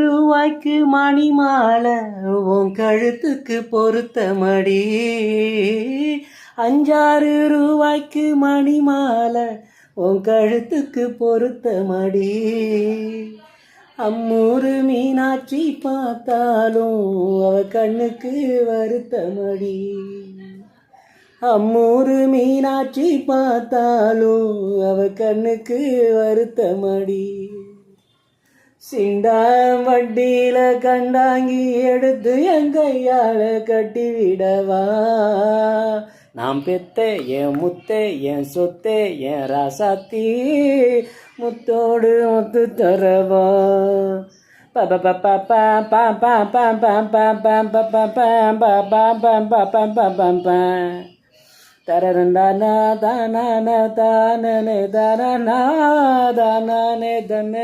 ரூபாய்க்கு மணி மாலை உன் கழுத்துக்கு பொருத்தமடி. 5-6 ரூபாய்க்கு மணி மாலை உன் கழுத்துக்கு பொருத்தமடி. அம்மூரு மீனாட்சி பார்த்தாலும் அவ கண்ணுக்கு வருத்தமடி. அம்மூரு மீனாட்சி பார்த்தாலும் அவ கண்ணுக்கு வருத்தமடி. சிண்டாம் வட்டியில கண்டாங்கி எடுத்து என் கையால கட்டிவிடவா. நாம் பெத்த என் முத்தே என் சொத்தே என் ராசாத்தி முத்தோடு முத்து தரவா. தரந்தானா தானே தானே தானே தானே தன